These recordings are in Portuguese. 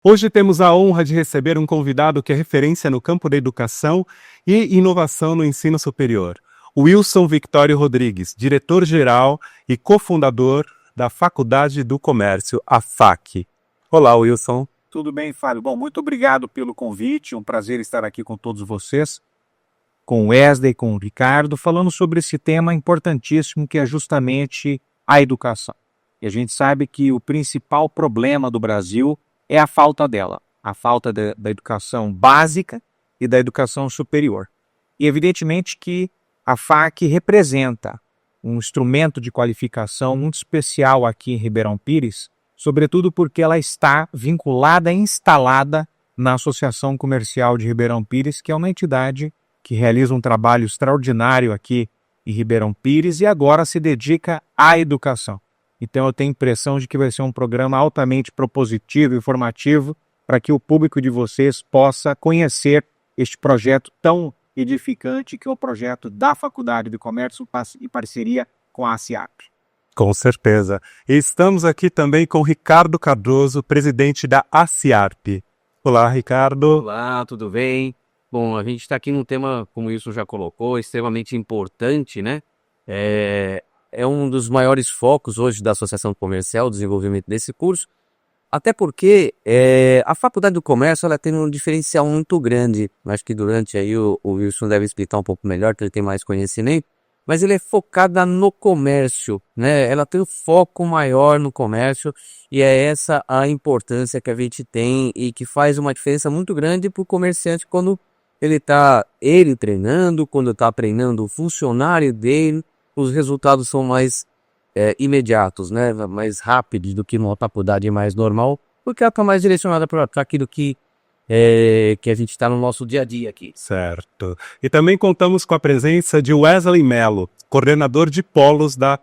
Hoje temos a honra de receber um convidado que é referência no campo da educação e inovação no ensino superior. Wilson Victório Rodrigues, diretor-geral e cofundador da Faculdade do Comércio, a FAC. Olá, Wilson. Tudo bem, Fábio? Bom, muito obrigado pelo convite, um prazer estar aqui com todos vocês, com o Wesley, com o Ricardo, falando sobre esse tema importantíssimo que é justamente a educação. E a gente sabe que o principal problema do Brasil é a falta dela, a falta da educação básica e da educação superior. E evidentemente que a FAC representa um instrumento de qualificação muito especial aqui em Ribeirão Pires, sobretudo porque ela está vinculada e instalada na Associação Comercial de Ribeirão Pires, que é uma entidade que realiza um trabalho extraordinário aqui em Ribeirão Pires e agora se dedica à educação. Então eu tenho a impressão de que vai ser um programa altamente propositivo e informativo para que o público de vocês possa conhecer este projeto tão edificante que é o projeto da Faculdade de Comércio em parceria com a ACIAP. Com certeza. E estamos aqui também com Ricardo Cardoso, presidente da ACIARP. Olá, Ricardo. Olá, tudo bem? Bom, a gente está aqui num tema, como o Wilson já colocou, extremamente importante, né? É um dos maiores focos hoje da Associação Comercial, o desenvolvimento desse curso, até porque a Faculdade do Comércio ela tem um diferencial muito grande. Acho que durante aí o Wilson deve explicar um pouco melhor, que ele tem mais conhecimento, mas ele é focada no comércio, né? Ela tem um foco maior no comércio e é essa a importância que a gente tem e que faz uma diferença muito grande para o comerciante quando ele está treinando, quando está treinando o funcionário dele, os resultados são mais imediatos, né? Mais rápidos do que numa faculdade mais normal, porque ela está mais direcionada para aquilo que a gente está no nosso dia a dia aqui. Certo. E também contamos com a presença de Wesley Mello, coordenador de polos da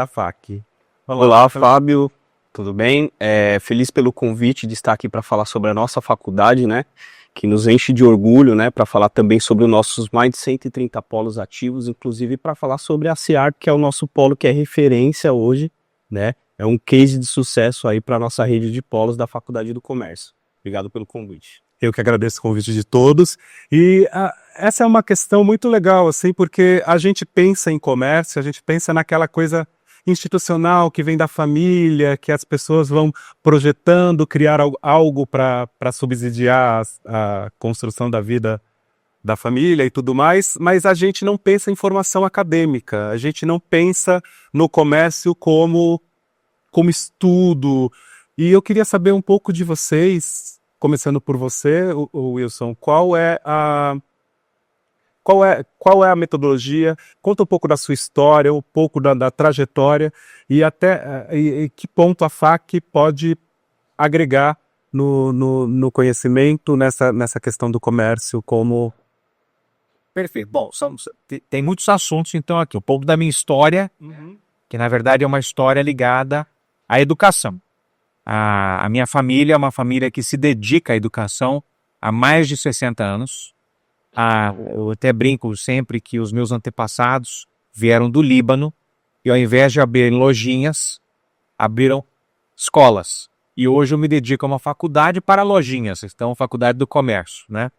FAC. Olá, Fábio, tudo bem? Feliz pelo convite de estar aqui para falar sobre a nossa faculdade, né? Que nos enche de orgulho, né? Para falar também sobre os nossos mais de 130 polos ativos, inclusive para falar sobre a CIARP, que é o nosso polo que é referência hoje, né? É um case de sucesso aí para a nossa rede de polos da Faculdade do Comércio. Obrigado pelo convite. Eu que agradeço o convite de todos. E essa é uma questão muito legal, assim, porque a gente pensa em comércio, a gente pensa naquela coisa institucional que vem da família, que as pessoas vão projetando, criar algo para subsidiar a construção da vida da família e tudo mais, mas a gente não pensa em formação acadêmica, a gente não pensa no comércio como estudo. E eu queria saber um pouco de vocês, começando por você, o Wilson, qual é a metodologia? Conta um pouco da sua história, um pouco da trajetória e até que ponto a FAC pode agregar no conhecimento nessa questão do comércio como... Perfeito. Bom, tem muitos assuntos então aqui. Um pouco da minha história, que na verdade é uma história ligada à educação. A minha família é uma família que se dedica à educação há mais de 60 anos. Eu até brinco sempre que os meus antepassados vieram do Líbano e ao invés de abrirem lojinhas, abriram escolas. E hoje eu me dedico a uma faculdade para lojinhas, então Faculdade do Comércio, né?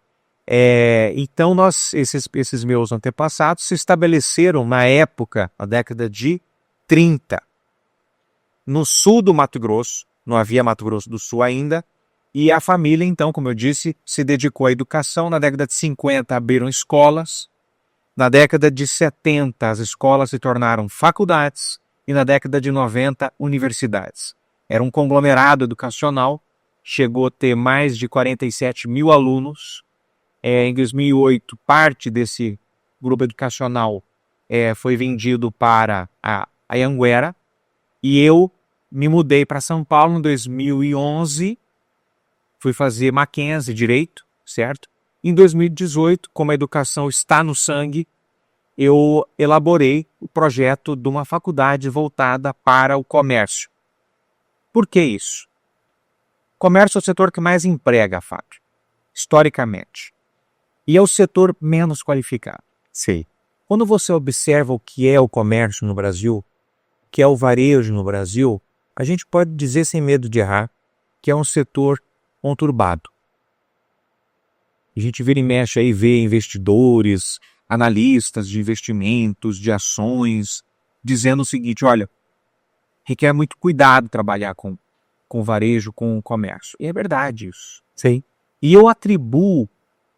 Então esses meus antepassados se estabeleceram na época, na década de 30, no sul do Mato Grosso, não havia Mato Grosso do Sul ainda, e a família, então, como eu disse, se dedicou à educação. Na década de 50 abriram escolas, na década de 70 as escolas se tornaram faculdades e na década de 90 universidades. Era um conglomerado educacional, chegou a ter mais de 47 mil alunos. Em 2008, parte desse grupo educacional foi vendido para a Anhanguera e eu me mudei para São Paulo em 2011, fui fazer Mackenzie, Direito, certo? Em 2018, como a educação está no sangue, eu elaborei o projeto de uma faculdade voltada para o comércio. Por que isso? Comércio é o setor que mais emprega, Fábio, historicamente. E é o setor menos qualificado. Sim. Quando você observa o que é o comércio no Brasil, o que é o varejo no Brasil, a gente pode dizer sem medo de errar que é um setor conturbado. A gente vira e mexe aí, vê investidores, analistas de investimentos, de ações, dizendo o seguinte, olha, requer muito cuidado trabalhar com varejo, com o comércio. E é verdade isso. Sim. E eu atribuo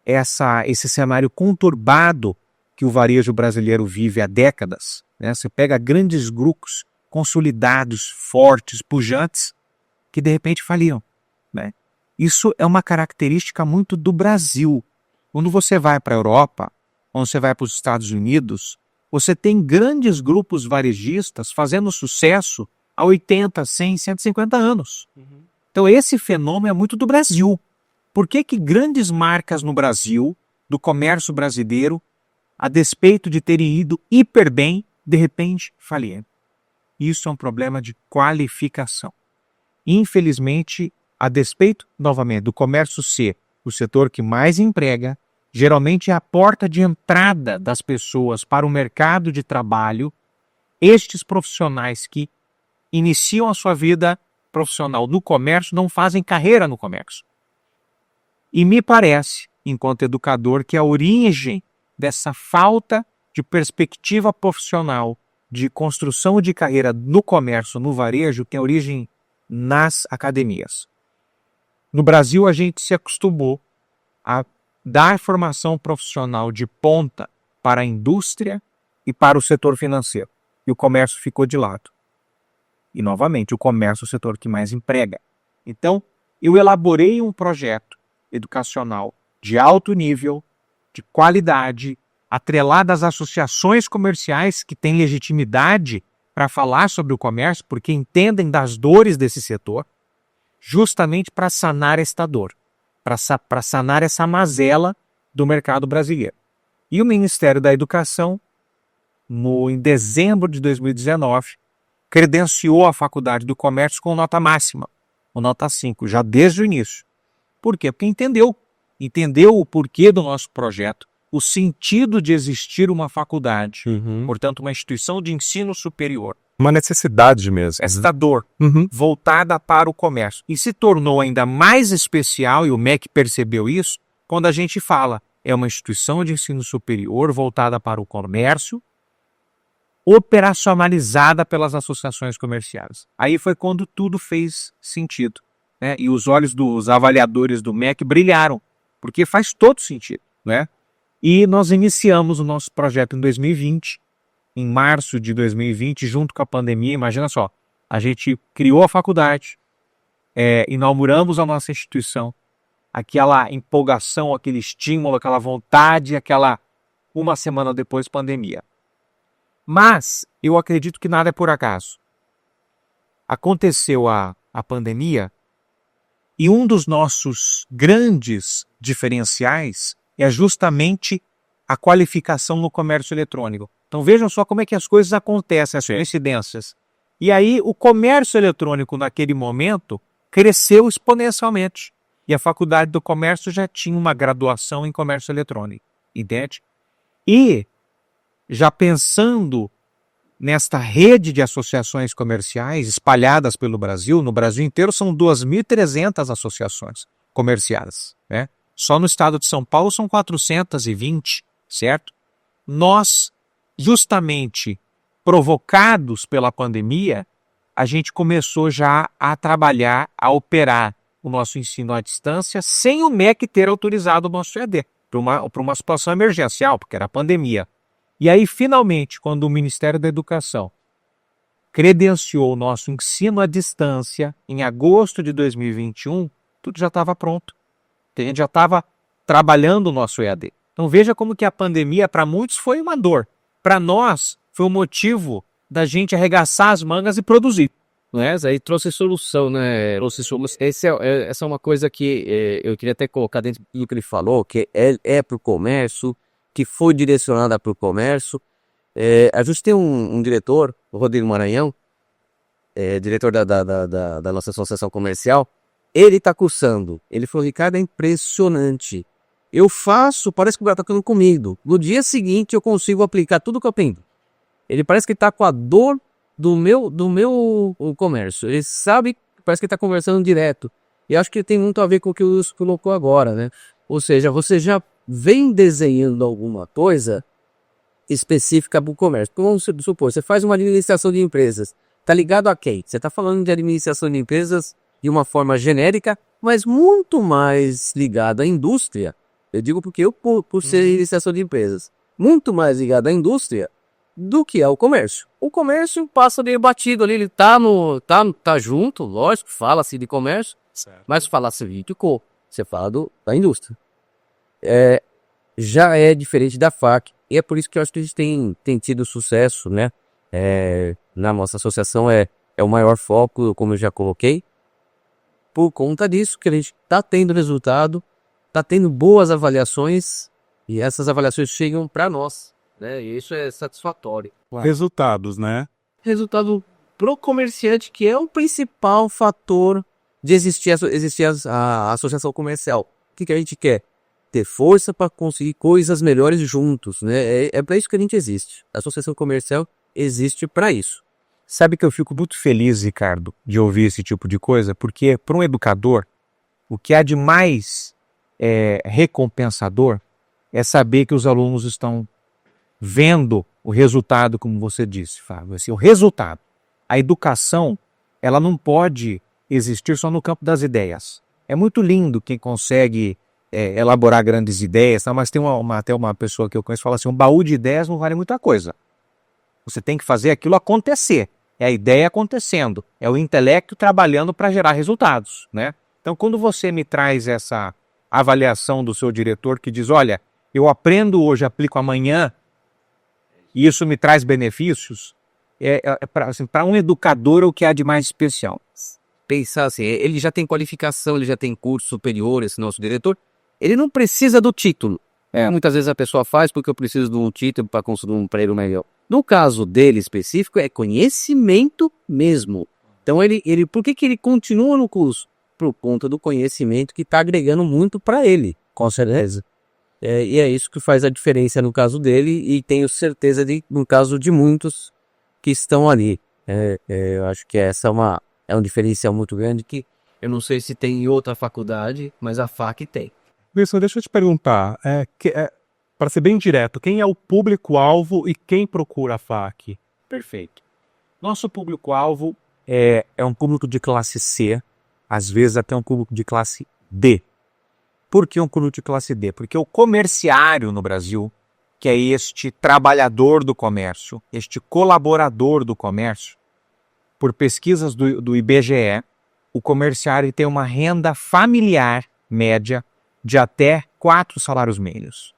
esse cenário conturbado que o varejo brasileiro vive há décadas, né? Você pega grandes grupos consolidados, fortes, pujantes, que de repente faliram, né? Isso é uma característica muito do Brasil. Quando você vai para a Europa, quando você vai para os Estados Unidos, você tem grandes grupos varejistas fazendo sucesso há 80, 100, 150 anos. Então esse fenômeno é muito do Brasil. Por que grandes marcas no Brasil, do comércio brasileiro, a despeito de terem ido hiper bem, de repente faliram? Isso é um problema de qualificação. Infelizmente, a despeito, novamente, do comércio ser o setor que mais emprega, geralmente é a porta de entrada das pessoas para o mercado de trabalho, estes profissionais que iniciam a sua vida profissional no comércio não fazem carreira no comércio. E me parece, enquanto educador, que a origem dessa falta de perspectiva profissional, de construção de carreira no comércio, no varejo, tem origem nas academias. No Brasil, a gente se acostumou a dar formação profissional de ponta para a indústria e para o setor financeiro. E o comércio ficou de lado. E, novamente, o comércio é o setor que mais emprega. Então, eu elaborei um projeto educacional de alto nível, de qualidade, atrelado às associações comerciais que têm legitimidade para falar sobre o comércio, porque entendem das dores desse setor, justamente para sanar esta dor, para sanar essa mazela do mercado brasileiro. E o Ministério da Educação, em dezembro de 2019, credenciou a Faculdade do Comércio com nota máxima, com nota 5, já desde o início. Por quê? Porque entendeu o porquê do nosso projeto, o sentido de existir uma faculdade, portanto, uma instituição de ensino superior. Uma necessidade mesmo. Esta dor voltada para o comércio. E se tornou ainda mais especial, e o MEC percebeu isso, quando a gente fala, é uma instituição de ensino superior voltada para o comércio, operacionalizada pelas associações comerciais. Aí foi quando tudo fez sentido, né? E os olhos dos avaliadores do MEC brilharam, porque faz todo sentido, né? E nós iniciamos o nosso projeto em 2020, em março de 2020, junto com a pandemia. Imagina só, a gente criou a faculdade, inauguramos a nossa instituição, aquela empolgação, aquele estímulo, aquela vontade, uma semana depois, pandemia. Mas eu acredito que nada é por acaso. Aconteceu a pandemia e um dos nossos grandes diferenciais é justamente a qualificação no comércio eletrônico. Então vejam só como é que as coisas acontecem, as coincidências. E aí o comércio eletrônico naquele momento cresceu exponencialmente. E a Faculdade do Comércio já tinha uma graduação em comércio eletrônico, entende? E já pensando nesta rede de associações comerciais espalhadas pelo Brasil, no Brasil inteiro são 2.300 associações comerciais, né? Só no estado de São Paulo são 420, certo? Nós, justamente provocados pela pandemia, a gente começou já a trabalhar, a operar o nosso ensino à distância sem o MEC ter autorizado o nosso EAD, para uma situação emergencial, porque era a pandemia. E aí, finalmente, quando o Ministério da Educação credenciou o nosso ensino à distância, em agosto de 2021, tudo já estava pronto. A gente já estava trabalhando o nosso EAD. Então veja como que a pandemia, para muitos, foi uma dor. Para nós, foi o motivo da gente arregaçar as mangas e produzir. Mas aí trouxe solução, né? Essa é uma coisa que eu queria até colocar dentro do que ele falou, que é para o comércio, que foi direcionada para o comércio. A gente tem um diretor, o Rodrigo Maranhão, diretor da nossa associação comercial. Ele está cursando. Ele falou, Ricardo, é impressionante. Eu faço, parece que o cara está ficando comigo. No dia seguinte eu consigo aplicar tudo que eu aprendo. Ele parece que está com a dor do meu comércio. Ele sabe, parece que está conversando direto. E acho que tem muito a ver com o que o Wilson colocou agora, né? Ou seja, você já vem desenhando alguma coisa específica para o comércio. Vamos supor, você faz uma administração de empresas. Tá ligado a quem? Você está falando de administração de empresas de uma forma genérica, mas muito mais ligado à indústria. Eu digo porque eu, por ser administração de empresas, muito mais ligado à indústria do que ao comércio. O comércio passa meio batido ali, ele tá junto, lógico, fala-se de comércio, mas fala-se de co, você fala da indústria. Já é diferente da FAC, e é por isso que eu acho que a gente tem tido sucesso, né? Na nossa associação é o maior foco, como eu já coloquei, por conta disso que a gente está tendo resultado, está tendo boas avaliações, e essas avaliações chegam para nós, né? E isso é satisfatório. Resultados, né? Resultado pro comerciante, que é o principal fator de existir a associação comercial. O que a gente quer? Ter força para conseguir coisas melhores juntos, né? É para isso que a gente existe. A associação comercial existe para isso. Sabe que eu fico muito feliz, Ricardo, de ouvir esse tipo de coisa, porque para um educador, o que há de mais recompensador é saber que os alunos estão vendo o resultado, como você disse, Fábio. Assim, o resultado. A educação, ela não pode existir só no campo das ideias. É muito lindo quem consegue elaborar grandes ideias, tá? Mas tem até uma pessoa que eu conheço que fala assim, um baú de ideias não vale muita coisa. Você tem que fazer aquilo acontecer. É a ideia acontecendo. É o intelecto trabalhando para gerar resultados, né? Então, quando você me traz essa avaliação do seu diretor que diz, olha, eu aprendo hoje, aplico amanhã, e isso me traz benefícios, para um educador o que há de mais especial. Pensar assim, ele já tem qualificação, ele já tem curso superior, esse nosso diretor, ele não precisa do título. Muitas vezes a pessoa faz porque eu preciso de um título para conseguir um emprego melhor. No caso dele específico, é conhecimento mesmo. Então, ele por que ele continua no curso? Por conta do conhecimento que está agregando muito para ele, com certeza. E é isso que faz a diferença no caso dele e tenho certeza no caso de muitos que estão ali. Eu acho que essa é um diferencial muito grande que eu não sei se tem em outra faculdade, mas a FAC tem. Wilson, deixa eu te perguntar, para ser bem direto, quem é o público-alvo e quem procura a FAC? Perfeito. Nosso público-alvo é um público de classe C, às vezes até um público de classe D. Por que um público de classe D? Porque o comerciário no Brasil, que é este trabalhador do comércio, este colaborador do comércio, por pesquisas do IBGE, o comerciário tem uma renda familiar média de até 4 salários mínimos,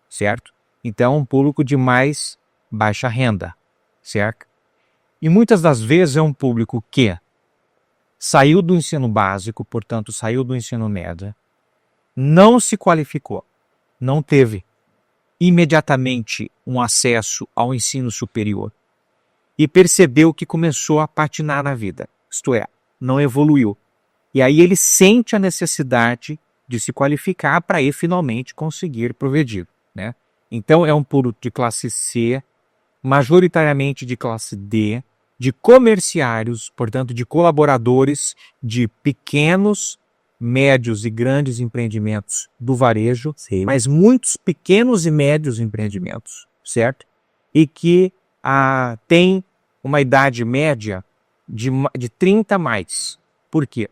certo? Então, um público de mais baixa renda, certo? E muitas das vezes é um público que saiu do ensino básico, portanto, saiu do ensino médio, não se qualificou, não teve imediatamente um acesso ao ensino superior e percebeu que começou a patinar na vida, isto é, não evoluiu. E aí ele sente a necessidade de se qualificar para ir finalmente conseguir progredir, né? Então é um público de classe C, majoritariamente de classe D, de comerciários, portanto de colaboradores de pequenos, médios e grandes empreendimentos do varejo, Sim. mas muitos pequenos e médios empreendimentos, certo? E que tem uma idade média de 30 a mais. Por quê?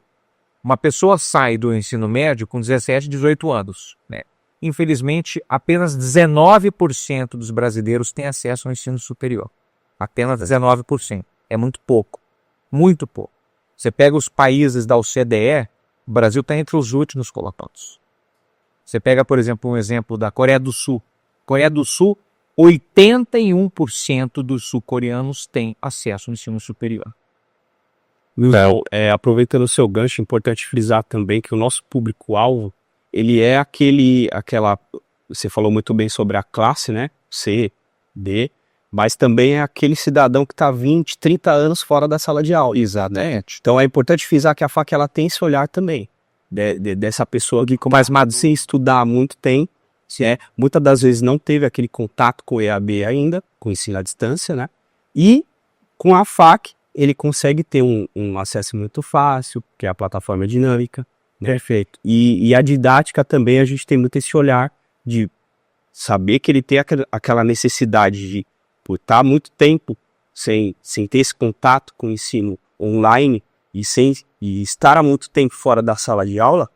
Uma pessoa sai do ensino médio com 17, 18 anos, né? Infelizmente, apenas 19% dos brasileiros têm acesso ao ensino superior. Apenas 19%. É muito pouco. Muito pouco. Você pega os países da OCDE, o Brasil está entre os últimos colocados. Você pega, por exemplo, um exemplo da Coreia do Sul. Coreia do Sul, 81% dos sul-coreanos têm acesso ao ensino superior. Léo, aproveitando o seu gancho, é importante frisar também que o nosso público-alvo, ele é você falou muito bem sobre a classe, né? C, D, mas também é aquele cidadão que está 20, 30 anos fora da sala de aula. Exatamente. Então é importante frisar que a FAC ela tem esse olhar também, dessa pessoa que começa sem estudar há muito tempo, muitas das vezes não teve aquele contato com o EAD ainda, com o ensino à distância, né? E com a FAC, ele consegue ter um acesso muito fácil, porque a plataforma é dinâmica. Perfeito. E a didática também, a gente tem muito esse olhar de saber que ele tem aquela necessidade de, por estar muito tempo sem ter esse contato com o ensino online e estar há muito tempo fora da sala de aula,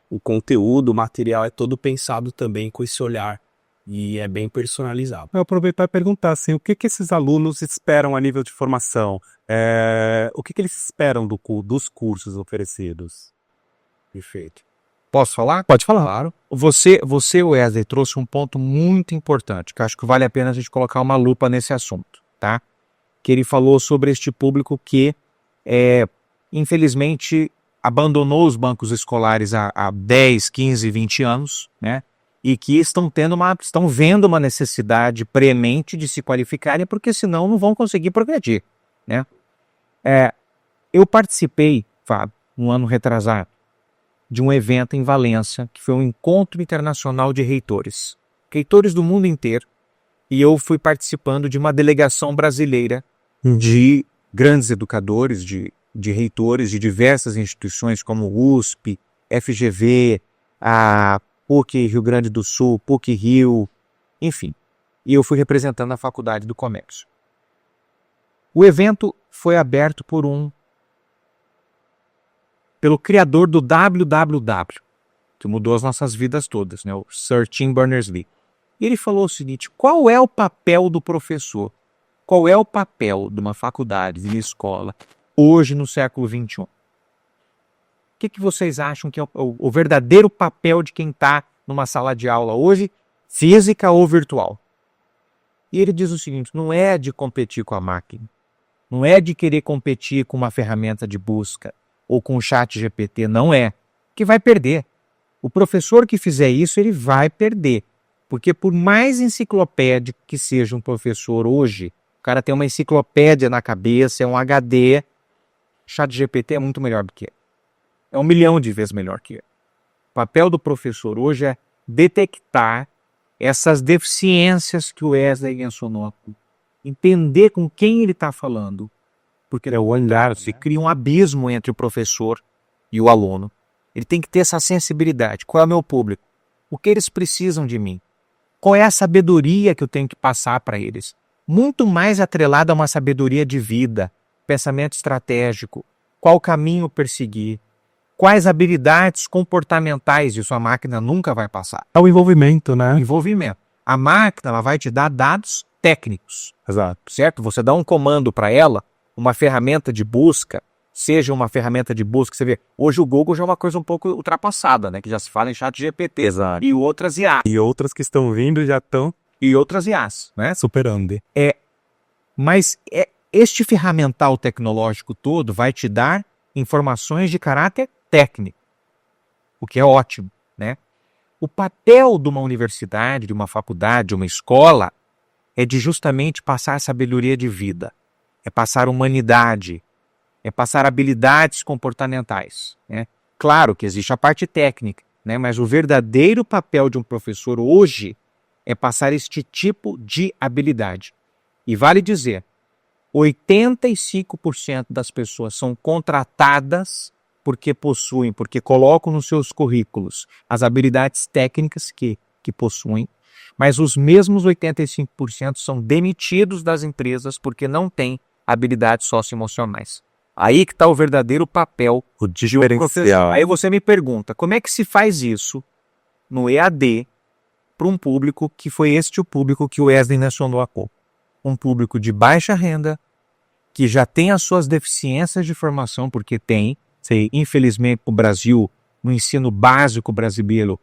o conteúdo, o material é todo pensado também com esse olhar e é bem personalizado. Eu aproveitar e perguntar assim, o que esses alunos esperam a nível de formação? O que eles esperam dos cursos oferecidos? Perfeito. Posso falar? Pode falar. Claro. Você, Wesley, trouxe um ponto muito importante, que eu acho que vale a pena a gente colocar uma lupa nesse assunto, tá? Que ele falou sobre este público que, infelizmente, abandonou os bancos escolares há 10, 15, 20 anos, né? E que estão vendo uma necessidade premente de se qualificarem, porque senão não vão conseguir progredir, né? Eu participei, Fábio, um ano retrasado, de um evento em Valência, que foi um encontro internacional de reitores do mundo inteiro, e eu fui participando de uma delegação brasileira de grandes educadores, de reitores de diversas instituições como USP, FGV, a PUC Rio Grande do Sul, PUC Rio, enfim. E eu fui representando a Faculdade do Comércio. O evento foi aberto pelo criador do www, que mudou as nossas vidas todas, né? O Sir Tim Berners-Lee. E ele falou o seguinte: qual é o papel do professor? Qual é o papel de uma faculdade, de uma escola, hoje no século XXI? O que vocês acham que é o verdadeiro papel de quem está numa sala de aula hoje, física ou virtual? E ele diz o seguinte: não é de competir com a máquina, não é de querer competir com uma ferramenta de busca ou com o chat GPT, não é, que vai perder. O professor que fizer isso, ele vai perder. Porque por mais enciclopédico que seja um professor hoje, o cara tem uma enciclopédia na cabeça, é um HD, chat GPT é muito melhor do que ele. É 1 milhão de vezes melhor que ele. O papel do professor hoje é detectar essas deficiências que o Wesley mencionou, entender com quem ele está falando, porque é o olhar, se cria um abismo entre o professor e o aluno. Ele tem que ter essa sensibilidade. Qual é o meu público? O que eles precisam de mim? Qual é a sabedoria que eu tenho que passar para eles? Muito mais atrelada a uma sabedoria de vida, pensamento estratégico, qual caminho perseguir, quais habilidades comportamentais isso a máquina nunca vai passar. É o envolvimento, né? Envolvimento. A máquina ela vai te dar dados técnicos. Exato. Certo? Você dá um comando para ela, uma ferramenta de busca, seja uma ferramenta de busca, você vê, hoje o Google já é uma coisa um pouco ultrapassada, né? Que já se fala em chat GPT. Exato. E outras IAs. E outras que estão vindo já estão E outras IAs, né? superando. Mas este ferramental tecnológico todo vai te dar informações de caráter técnico, o que é ótimo, né? O papel de uma universidade, de uma faculdade, de uma escola, é de justamente passar sabedoria de vida, é passar humanidade, é passar habilidades comportamentais, né? Claro que existe a parte técnica, né? Mas o verdadeiro papel de um professor hoje é passar este tipo de habilidade. E vale dizer, 85% das pessoas são contratadas porque colocam nos seus currículos as habilidades técnicas que possuem, mas os mesmos 85% são demitidos das empresas porque não têm habilidades socioemocionais. Aí que está o verdadeiro papel de um professor. Aí você me pergunta, como é que se faz isso no EAD para um público que foi o público que o Wesley mencionou há pouco? Um público de baixa renda, que já tem as suas deficiências de formação, porque tem, infelizmente, o Brasil, no ensino básico brasileiro,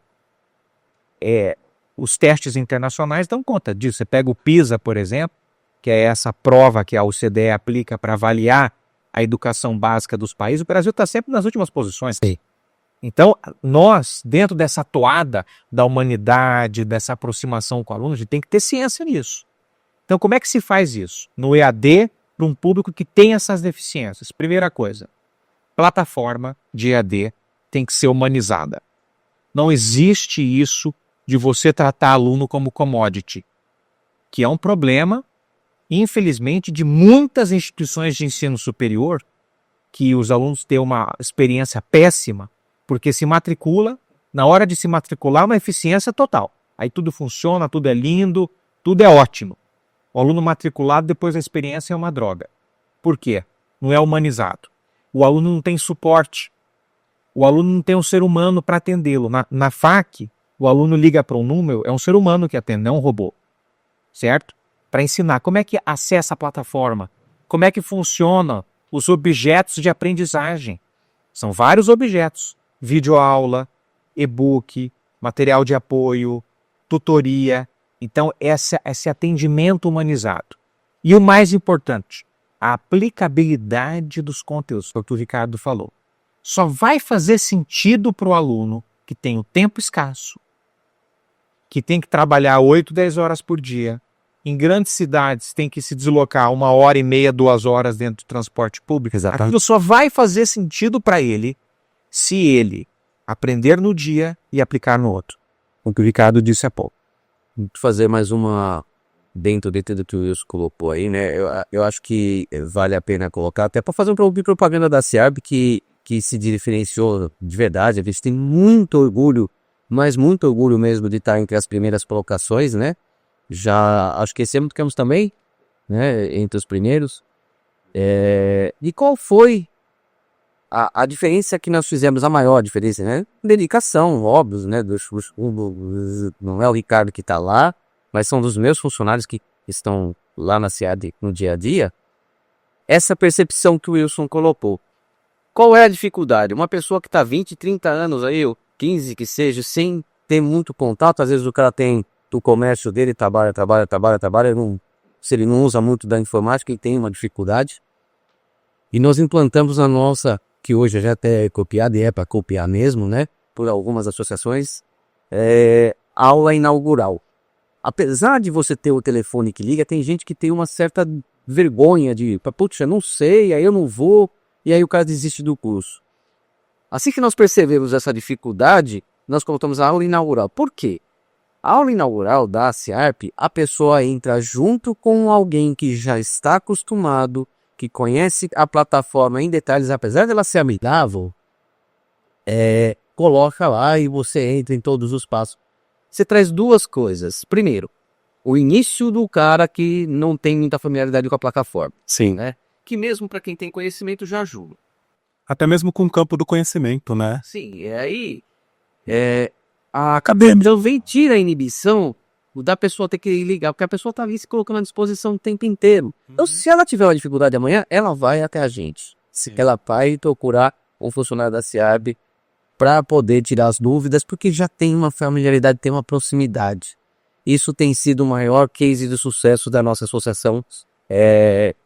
os testes internacionais dão conta disso. Você pega o PISA, por exemplo, que é essa prova que a OCDE aplica para avaliar a educação básica dos países, o Brasil está sempre nas últimas posições. Sim. Então, nós, dentro dessa toada da humanidade, dessa aproximação com o aluno, a gente tem que ter ciência nisso. Então, como é que se faz isso? No EAD, para um público que tem essas deficiências. Primeira coisa, plataforma de EAD tem que ser humanizada. Não existe isso de você tratar aluno como commodity, que é um problema infelizmente, de muitas instituições de ensino superior, que os alunos têm uma experiência péssima, porque se matricula, na hora de se matricular, uma eficiência total. Aí tudo funciona, tudo é lindo, tudo é ótimo. O aluno matriculado, depois da experiência, é uma droga. Por quê? Não é humanizado. O aluno não tem suporte. O aluno não tem um ser humano para atendê-lo. Na FAQ, o aluno liga para um número, é um ser humano que atende, não é um robô. Certo? Para ensinar como é que acessa a plataforma, como é que funciona os objetos de aprendizagem. São vários objetos. Videoaula, e-book, material de apoio, tutoria. Então, esse atendimento humanizado. E o mais importante, a aplicabilidade dos conteúdos, foi o que o Ricardo falou. Só vai fazer sentido para o aluno que tem o tempo escasso, que tem que trabalhar 8, 10 horas por dia. Em grandes cidades tem que se deslocar 1h30, 2 horas dentro do transporte público. Exatamente. Aquilo só vai fazer sentido para ele se ele aprender no dia e aplicar no outro. O que o Ricardo disse há pouco. Fazer mais uma dentro do que o Wilson colocou aí, né? Eu acho que vale a pena colocar, até para fazer um pouco de propaganda da CIARB, que se diferenciou de verdade. A gente tem muito orgulho, mas muito orgulho mesmo de estar entre as primeiras colocações, né? Já acho que esse ano ficamos também, né? Entre os primeiros. E qual foi a diferença que nós fizemos, a maior diferença, né? Dedicação, óbvio, né? Não é o Ricardo que está lá, mas são dos meus funcionários que estão lá na SEAD no dia a dia. Essa percepção que o Wilson colocou. Qual é a dificuldade? Uma pessoa que está 20, 30 anos aí, ou 15 que seja, sem ter muito contato, às vezes o cara tem do comércio dele, trabalha, se ele não usa muito da informática, ele tem uma dificuldade. E nós implantamos a nossa, que hoje já até é copiada e é para copiar mesmo, né? Por algumas associações, aula inaugural. Apesar de você ter o telefone que liga, tem gente que tem uma certa vergonha de, putz, eu não sei, aí eu não vou, e aí o cara desiste do curso. Assim que nós percebemos essa dificuldade, nós colocamos a aula inaugural. Por quê? A aula inaugural da CIARP, a pessoa entra junto com alguém que já está acostumado, que conhece a plataforma em detalhes, apesar dela ser amigável, coloca lá e você entra em todos os passos. Você traz duas coisas. Primeiro, o início do cara que não tem muita familiaridade com a plataforma. Sim. Né? Que mesmo para quem tem conhecimento já ajuda. Até mesmo com o campo do conhecimento, né? Sim, e aí a academia vem tira a inibição da pessoa ter que ligar, porque a pessoa está ali se colocando à disposição o tempo inteiro. Então, se ela tiver uma dificuldade amanhã, ela vai até a gente. Sim. Ela vai procurar um funcionário da CIARB para poder tirar as dúvidas, porque já tem uma familiaridade, tem uma proximidade. Isso tem sido o maior case de sucesso da nossa associação,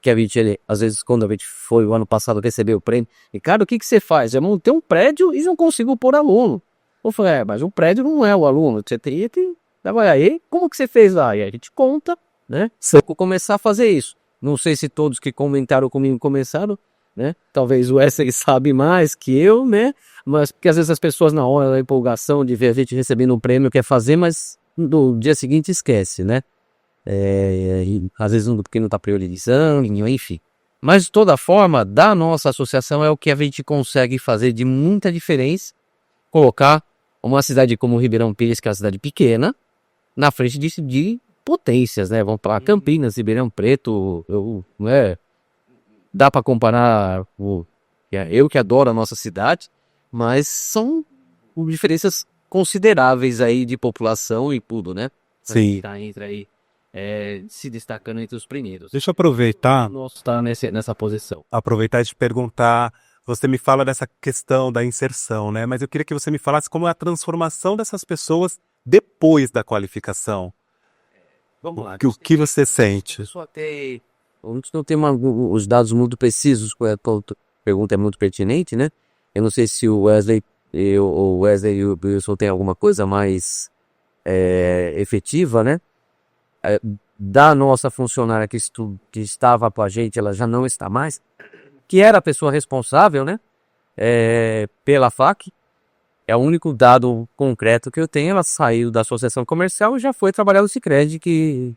que a gente, às vezes, quando a gente foi o ano passado receber o prêmio, e cara, o que você faz? Eu montei um prédio e não consigo pôr aluno. Eu falei, mas o prédio não é o aluno, você teria que trabalhar aí. Como que você fez lá? E a gente conta, né? Se eu começar a fazer isso. Não sei se todos que comentaram comigo começaram, né? Talvez o Wesley sabe mais que eu, né? Mas porque às vezes as pessoas na hora da empolgação de ver a gente recebendo um prêmio quer fazer, mas no dia seguinte esquece, né? Às vezes porque não está priorizando, enfim. Mas de toda forma, da nossa associação é o que a gente consegue fazer de muita diferença, colocar uma cidade como Ribeirão Pires, que é uma cidade pequena, na frente de potências, né? Vamos para Campinas, Ribeirão Preto, dá para comparar, eu que adoro a nossa cidade, mas são diferenças consideráveis aí de população e tudo, né? Sim. Tá entre aí, se destacando entre os primeiros. Deixa eu aproveitar Nosso tá nessa posição. e te perguntar. Você me fala dessa questão da inserção, né? Mas eu queria que você me falasse como é a transformação dessas pessoas depois da qualificação. Vamos lá. O que você sente? A gente não tem os dados muito precisos, a pergunta é muito pertinente, né? Eu não sei se o Wesley e o Wilson tem alguma coisa mais efetiva, né? Da nossa funcionária que estava com a gente, ela já não está mais, que era a pessoa responsável, né? Pela FAQ. É o único dado concreto que eu tenho. Ela saiu da associação comercial e já foi trabalhar no Sicredi, que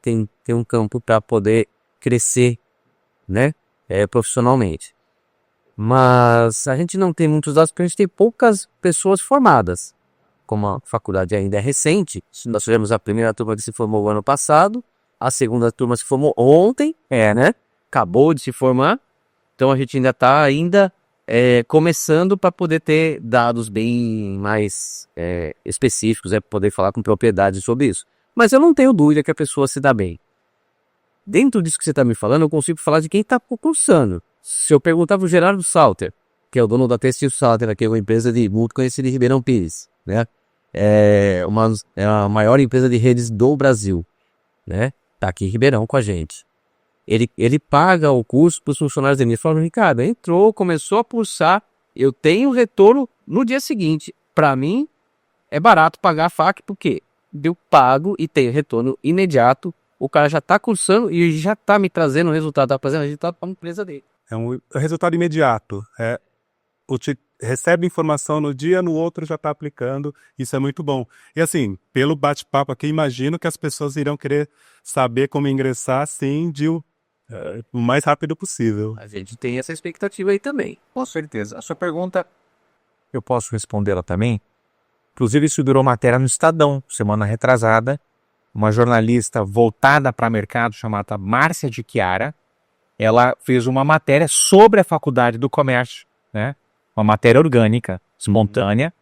tem um campo para poder crescer, né, profissionalmente. Mas a gente não tem muitos dados porque a gente tem poucas pessoas formadas. Como a faculdade ainda é recente, nós tivemos a primeira turma que se formou o ano passado, a segunda turma se formou ontem, né? Acabou de se formar. Então a gente ainda está começando para poder ter dados bem mais específicos, para poder falar com propriedade sobre isso. Mas eu não tenho dúvida que a pessoa se dá bem. Dentro disso que você está me falando, eu consigo falar de quem está concursando. Se eu perguntar para o Gerardo Salter, que é o dono da Textil Salter, que é uma empresa muito conhecida em Ribeirão Pires, né? É a maior empresa de redes do Brasil, né? Tá aqui em Ribeirão com a gente. Ele paga o curso para os funcionários dele. Ele fala, Ricardo, entrou, começou a pulsar, eu tenho retorno no dia seguinte. Para mim, é barato pagar a FAQ, porque eu pago e tenho retorno imediato. O cara já está cursando e já está me trazendo o resultado, está fazendo resultado para a empresa dele. É um resultado imediato. Recebe informação no dia, no outro já está aplicando. Isso é muito bom. E assim, pelo bate-papo aqui, imagino que as pessoas irão querer saber como ingressar, assim, o mais rápido possível. A gente tem essa expectativa aí também. Com certeza. A sua pergunta, eu posso respondê-la também. Inclusive, isso virou matéria no Estadão, semana retrasada. Uma jornalista voltada para mercado chamada Márcia de Chiara, ela fez uma matéria sobre a Faculdade do Comércio, né? Uma matéria orgânica, espontânea,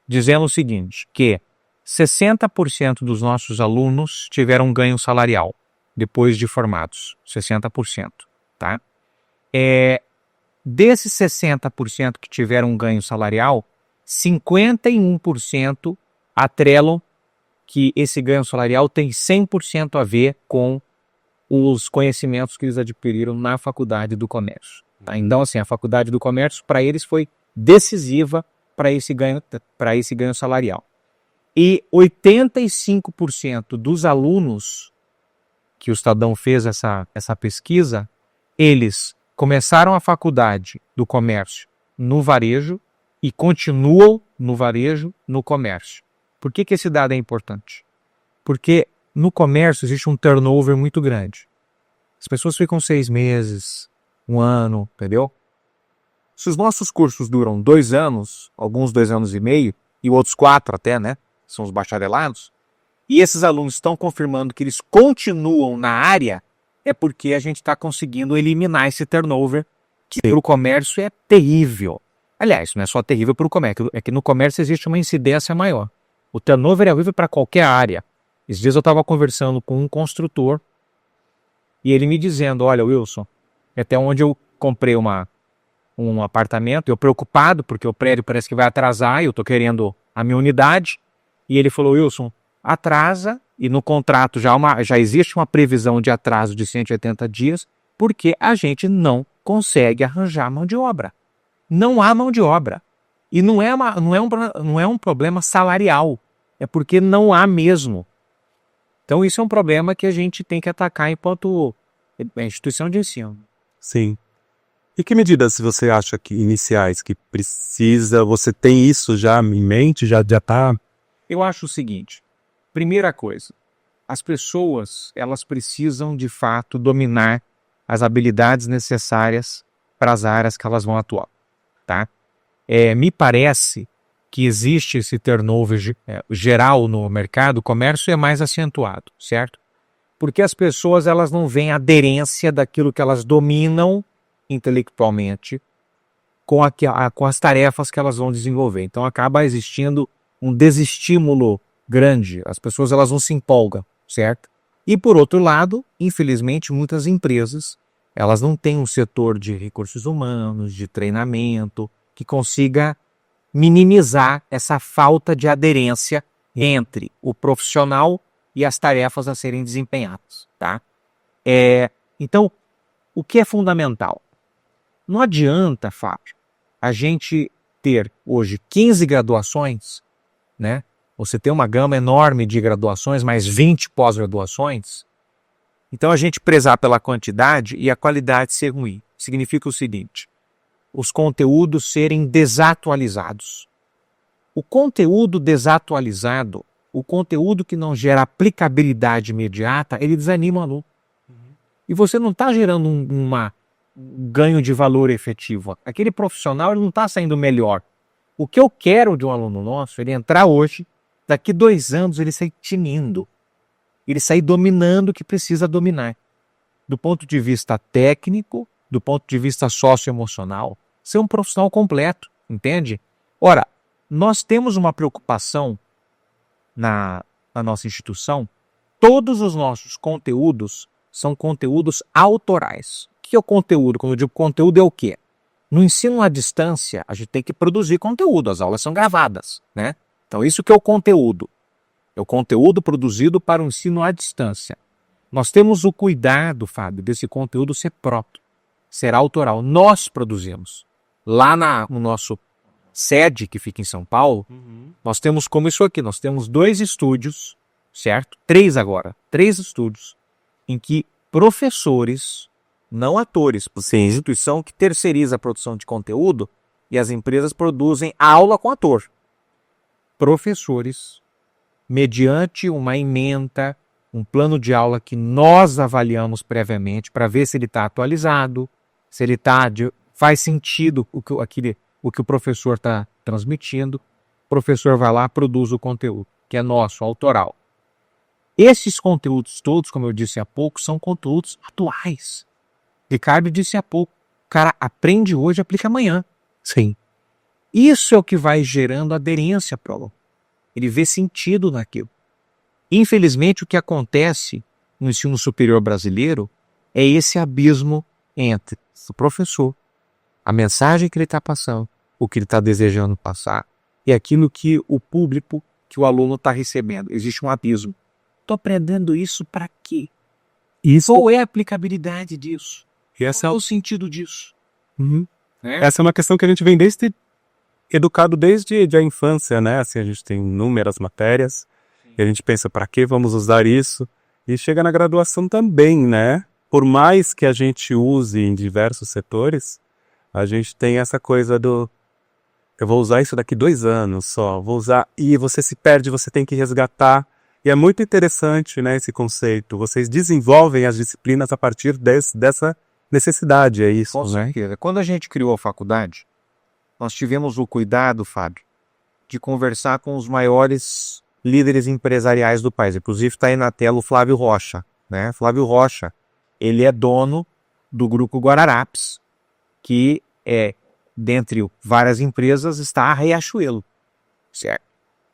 dizendo o seguinte, que 60% dos nossos alunos tiveram ganho salarial depois de formados, 60%, tá? Desses 60% que tiveram ganho salarial, 51% atrelam que esse ganho salarial tem 100% a ver com os conhecimentos que eles adquiriram na Faculdade do Comércio. Tá? Então, assim, a Faculdade do Comércio, para eles, foi decisiva para esse ganho salarial. E 85% dos alunos que o Estadão fez essa pesquisa, eles começaram a Faculdade do Comércio no varejo e continuam no varejo, no comércio. Por que esse dado é importante? Porque no comércio existe um turnover muito grande. As pessoas ficam 6 meses, 1 ano, entendeu? Se os nossos cursos duram 2 anos, alguns 2 anos e meio, e outros 4 até, né? São os bacharelados, e esses alunos estão confirmando que eles continuam na área, é porque a gente está conseguindo eliminar esse turnover, que para o comércio é terrível. Aliás, não é só terrível para o comércio, é que no comércio existe uma incidência maior. O turnover é horrível para qualquer área. Esses dias eu estava conversando com um construtor e ele me dizendo, olha, Wilson, até onde eu comprei um apartamento, eu preocupado porque o prédio parece que vai atrasar e eu estou querendo a minha unidade. E ele falou, Wilson, atrasa e no contrato já existe uma previsão de atraso de 180 dias porque a gente não consegue arranjar mão de obra. Não há mão de obra. E não é um problema salarial, é porque não há mesmo. Então isso é um problema que a gente tem que atacar enquanto instituição de ensino. Sim. E que medidas você acha que iniciais que precisa, você tem isso já em mente, já está? Eu acho o seguinte, primeira coisa, as pessoas elas precisam de fato dominar as habilidades necessárias para as áreas que elas vão atuar, tá? Me parece que existe esse turnover geral no mercado, o comércio é mais acentuado, certo? Porque as pessoas elas não veem aderência daquilo que elas dominam intelectualmente com as tarefas que elas vão desenvolver. Então acaba existindo um desestímulo grande, as pessoas elas não se empolgam, certo? E por outro lado, infelizmente, muitas empresas elas não têm um setor de recursos humanos, de treinamento, que consiga minimizar essa falta de aderência entre o profissional e as tarefas a serem desempenhadas, tá? Então, o que é fundamental? Não adianta, Fábio, a gente ter hoje 15 graduações, né? Você tem uma gama enorme de graduações, mais 20 pós-graduações. Então, a gente prezar pela quantidade e a qualidade ser ruim. Significa o seguinte, os conteúdos serem desatualizados. O conteúdo desatualizado, o conteúdo que não gera aplicabilidade imediata, ele desanima o aluno. E você não está gerando um ganho de valor efetivo. Aquele profissional ele não está saindo melhor. O que eu quero de um aluno nosso, ele entrar hoje, daqui 2 anos ele sair tinindo. Ele sair dominando o que precisa dominar. Do ponto de vista técnico, do ponto de vista socioemocional, ser um profissional completo, entende? Ora, nós temos uma preocupação na nossa instituição, todos os nossos conteúdos são conteúdos autorais. O que é o conteúdo? Quando eu digo conteúdo é o quê? No ensino à distância, a gente tem que produzir conteúdo, as aulas são gravadas, né? Então isso que é o conteúdo. É o conteúdo produzido para o ensino à distância. Nós temos o cuidado, Fábio, desse conteúdo ser próprio, ser autoral. Nós produzimos. Lá no nosso sede, que fica em São Paulo, nós temos como isso aqui, nós temos 2 estúdios, certo? 3 agora, 3 estúdios, em que professores, não atores, você é a instituição que terceiriza a produção de conteúdo e as empresas produzem aula com ator. Professores, mediante uma ementa, um plano de aula que nós avaliamos previamente para ver se ele está atualizado, se ele faz sentido o que o professor está transmitindo, o professor vai lá e produz o conteúdo, que é nosso, autoral. Esses conteúdos todos, como eu disse há pouco, são conteúdos atuais. Ricardo disse há pouco, o cara aprende hoje e aplica amanhã. Sim. Isso é o que vai gerando aderência para o aluno. Ele vê sentido naquilo. Infelizmente, o que acontece no ensino superior brasileiro é esse abismo entre o professor, a mensagem que ele está passando, o que ele está desejando passar, e aquilo que o público, que o aluno está recebendo. Existe um abismo. Estou aprendendo isso para quê? Qual é a aplicabilidade disso? E essa Qual é o sentido disso? Essa é uma questão que a gente vem educado desde a infância, né? Assim, a gente tem inúmeras matérias e a gente pensa, para que vamos usar isso? E chega na graduação também, né? Por mais que a gente use em diversos setores, a gente tem essa coisa eu vou usar isso daqui 2 anos só, vou usar, e você se perde, você tem que resgatar. E é muito interessante, né, esse conceito. Vocês desenvolvem as disciplinas a partir dessa necessidade, é isso, Com certeza. Quando a gente criou a faculdade, nós tivemos o cuidado, Fábio, de conversar com os maiores líderes empresariais do país. Inclusive está aí na tela o Flávio Rocha, né? Flávio Rocha, ele é dono do Grupo Guararapes, que dentre várias empresas está a Riachuelo, certo?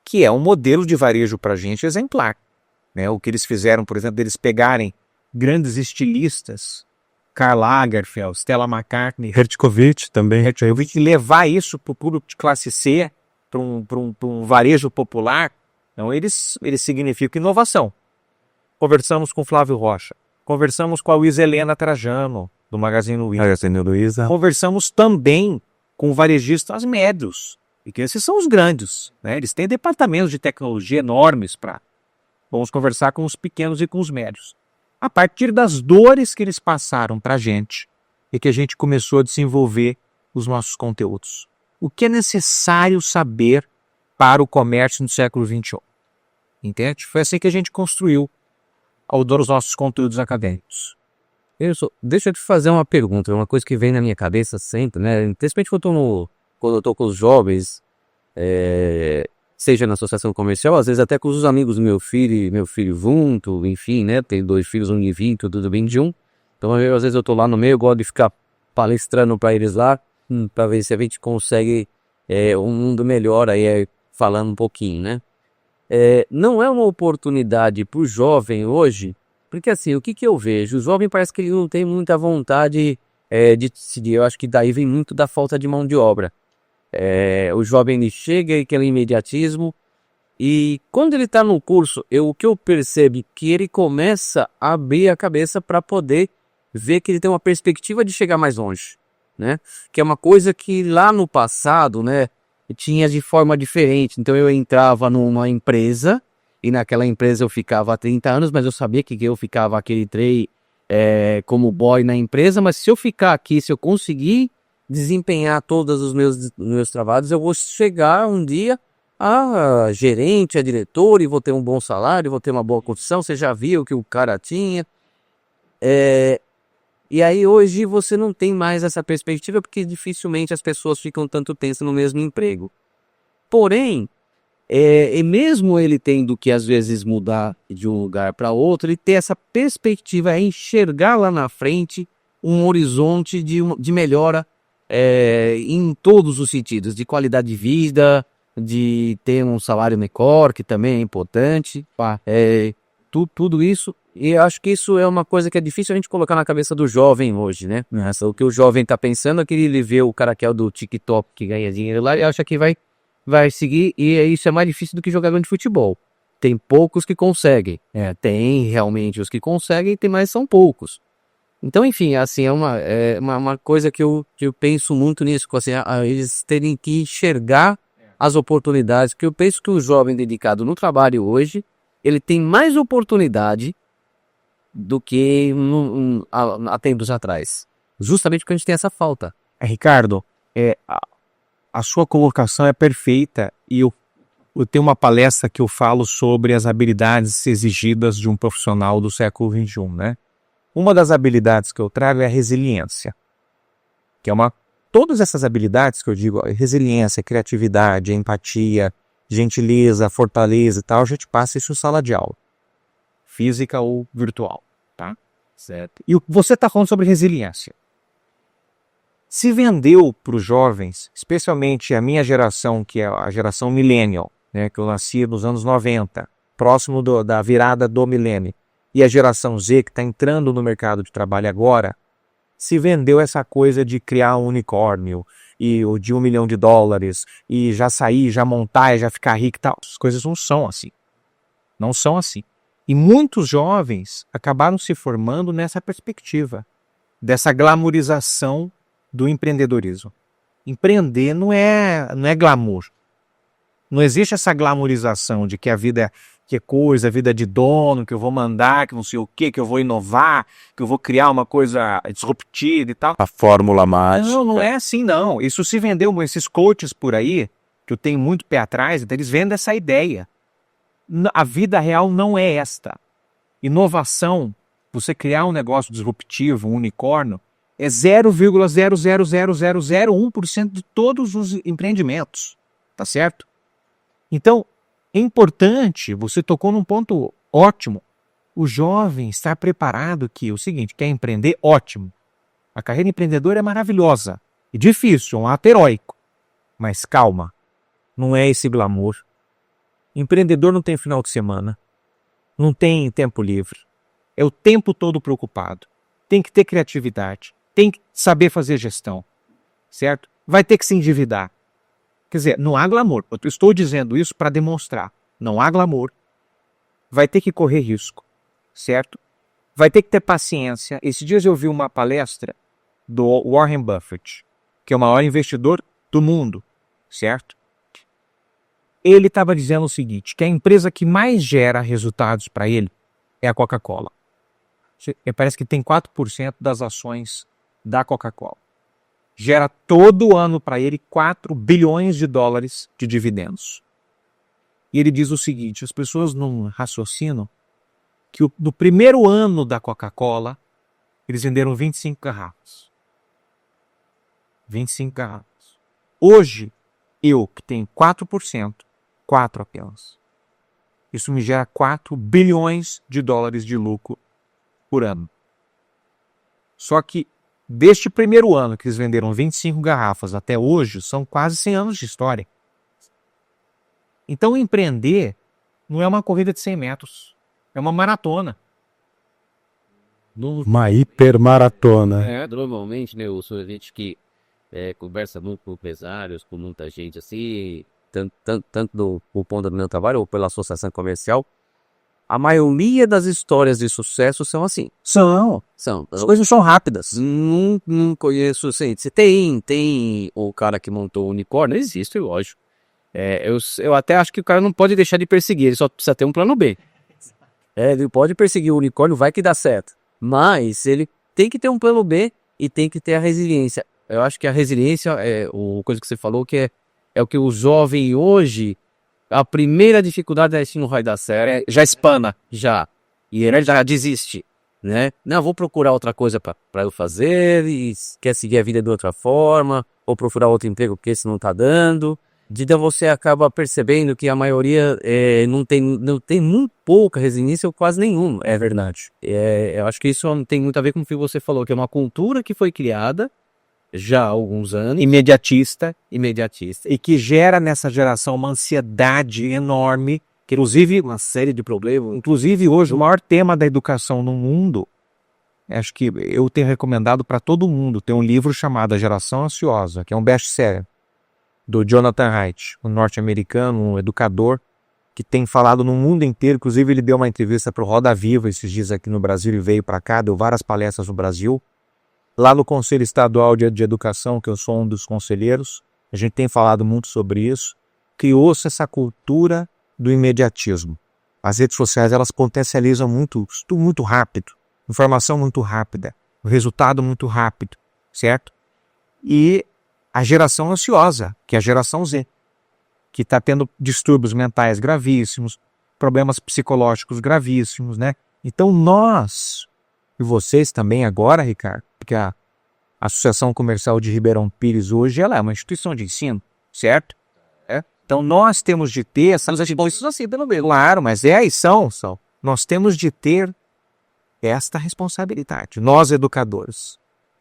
Que é um modelo de varejo para a gente exemplar, né? O que eles fizeram, por exemplo, eles pegarem grandes estilistas, Karl Lagerfeld, Stella McCartney, Hertkovich também. e levar isso para o público de classe C, para um varejo popular, então eles significam inovação. Conversamos com o Flávio Rocha, conversamos com a Luiza Helena Trajano, do Magazine Luiza. Conversamos também com varejistas médios, e que esses são os grandes, né? Eles têm departamentos de tecnologia enormes para... Vamos conversar com os pequenos e com os médios. A partir das dores que eles passaram para a gente, é que a gente começou a desenvolver os nossos conteúdos. O que é necessário saber para o comércio no século XXI? Entende? Foi assim que a gente construiu os nossos conteúdos acadêmicos. Deixa eu te fazer uma pergunta, uma coisa que vem na minha cabeça sempre, né? Principalmente quando eu tô com os jovens, seja na associação comercial, às vezes até com os amigos do meu filho junto, enfim, né? Tem 2 filhos, um de 20, tudo bem de um. Então, às vezes eu tô lá no meio, eu gosto de ficar palestrando para eles lá, para ver se a gente consegue um mundo melhor aí, falando um pouquinho, né? Não é uma oportunidade pro jovem hoje, porque assim, o que eu vejo? O jovem parece que ele não tem muita vontade de decidir. Eu acho que daí vem muito da falta de mão de obra. O jovem ele chega e aquele imediatismo, e quando ele está no curso, o que eu percebo é que ele começa a abrir a cabeça para poder ver que ele tem uma perspectiva de chegar mais longe, né? Que é uma coisa que lá no passado, né, tinha de forma diferente. Então eu entrava numa empresa e naquela empresa eu ficava há 30 anos, mas eu sabia que eu ficava aquele trem como boy na empresa, mas se eu ficar aqui, se eu conseguir desempenhar todos os meus trabalhos, eu vou chegar um dia a gerente, a diretor, e vou ter um bom salário, vou ter uma boa condição, você já viu o que o cara tinha. E aí hoje você não tem mais essa perspectiva porque dificilmente as pessoas ficam tanto tempo no mesmo emprego. Porém, e mesmo ele tendo que às vezes mudar de um lugar para outro, ele ter essa perspectiva, é enxergar lá na frente um horizonte de melhora em todos os sentidos, de qualidade de vida, de ter um salário melhor, que também é importante, tudo isso. E eu acho que isso é uma coisa que é difícil a gente colocar na cabeça do jovem hoje, né? O que o jovem tá pensando é que ele vê o cara que é o do TikTok que ganha dinheiro lá e acha que vai seguir, e isso é mais difícil do que jogador de futebol. Tem poucos que conseguem. Tem realmente os que conseguem, mas são poucos. Então, enfim, assim, é uma coisa que eu penso muito nisso, assim, eles terem que enxergar as oportunidades, porque eu penso que o jovem dedicado no trabalho hoje, ele tem mais oportunidade do que há tempos atrás. Justamente porque a gente tem essa falta. Ricardo, a sua colocação é perfeita e eu tenho uma palestra que eu falo sobre as habilidades exigidas de um profissional do século XXI, né? Uma das habilidades que eu trago é a resiliência, que é todas essas habilidades que eu digo, resiliência, criatividade, empatia, gentileza, fortaleza e tal, a gente passa isso em sala de aula, física ou virtual, tá? Certo. E você está falando sobre resiliência. Se vendeu para os jovens, especialmente a minha geração, que é a geração millennial, né, que eu nasci nos anos 90, próximo da virada do milênio, e a geração Z, que está entrando no mercado de trabalho agora, se vendeu essa coisa de criar um unicórnio, e de $1 milhão, e já sair, já montar, e já ficar rico e tal. As coisas não são assim. Não são assim. E muitos jovens acabaram se formando nessa perspectiva, dessa glamorização do empreendedorismo. Empreender não é glamour. Não existe essa glamorização de que a vida é coisa, a vida é de dono, que eu vou mandar, que não sei o quê, que eu vou inovar, que eu vou criar uma coisa disruptiva e tal. A fórmula mágica. Não é assim não. Isso se vendeu, esses coaches por aí, que eu tenho muito pé atrás, eles vendem essa ideia. A vida real não é esta. Inovação, você criar um negócio disruptivo, um unicórnio, é 0,00001% de todos os empreendimentos. Tá certo? Então, é importante, você tocou num ponto ótimo, o jovem estar preparado que o seguinte, quer empreender, ótimo. A carreira empreendedora é maravilhosa e difícil, é um ato heróico. Mas calma, não é esse glamour. Empreendedor não tem final de semana, não tem tempo livre, é o tempo todo preocupado, tem que ter criatividade, tem que saber fazer gestão, certo? Vai ter que se endividar. Quer dizer, não há glamour. Eu estou dizendo isso para demonstrar. Não há glamour. Vai ter que correr risco, certo? Vai ter que ter paciência. Esses dias eu vi uma palestra do Warren Buffett, que é o maior investidor do mundo, certo? Ele estava dizendo o seguinte, que a empresa que mais gera resultados para ele é a Coca-Cola. Parece que tem 4% das ações da Coca-Cola. Gera todo ano para ele $4 bilhões de dividendos. E ele diz o seguinte, as pessoas não raciocinam que no primeiro ano da Coca-Cola, eles venderam 25 garrafas. 25 garrafas. Hoje, eu que tenho 4%, 4 apenas. Isso me gera $4 bilhões de lucro por ano. Só que deste primeiro ano que eles venderam 25 garrafas até hoje, são quase 100 anos de história. Então empreender não é uma corrida de 100 metros, é uma maratona. Uma hipermaratona. Normalmente, né, eu sou gente que conversa muito com empresários, com muita gente assim, tanto por conta do meu trabalho ou pela associação comercial. A maioria das histórias de sucesso são assim. São. As coisas são rápidas. Não conheço, assim, você tem o cara que montou o unicórnio, existe, lógico. Eu até acho que o cara não pode deixar de perseguir, ele só precisa ter um plano B. Ele pode perseguir o unicórnio, vai que dá certo. Mas ele tem que ter um plano B e tem que ter a resiliência. Eu acho que a resiliência é a coisa que você falou, que é o que o jovem hoje A primeira dificuldade é se não vai dar certo. Já espana. Já. E ele já desiste, né? Não, vou procurar outra coisa para eu fazer e quer seguir a vida de outra forma, ou procurar outro emprego porque esse não tá dando. Então você acaba percebendo que a maioria não tem muito pouca resiliência ou quase nenhuma. É verdade. Eu acho que isso tem muito a ver com o que você falou, que é uma cultura que foi criada já há alguns anos, Imediatista. imediatista. E que gera nessa geração uma ansiedade enorme, que inclusive Uma série de problemas. Inclusive, hoje, o maior tema da educação no mundo, acho que eu tenho recomendado para todo mundo, tem um livro chamado A Geração Ansiosa, que é um best-seller, do Jonathan Haidt, um norte-americano, um educador, que tem falado no mundo inteiro. Inclusive, ele deu uma entrevista para o Roda Viva esses dias aqui no Brasil e veio para cá, deu várias palestras no Brasil. Lá no Conselho Estadual de Educação, que eu sou um dos conselheiros, a gente tem falado muito sobre isso, criou-se essa cultura do imediatismo. As redes sociais, elas potencializam tudo muito rápido, informação muito rápida, o resultado muito rápido, certo? E a geração ansiosa, que é a geração Z, que está tendo distúrbios mentais gravíssimos, problemas psicológicos gravíssimos, né? Então nós, e vocês também agora, Ricardo, porque a Associação Comercial de Ribeirão Pires hoje, ela é uma instituição de ensino, certo? Então nós temos de ter essa... Isso assim, pelo menos. Claro, mas são. Nós temos de ter esta responsabilidade, nós educadores,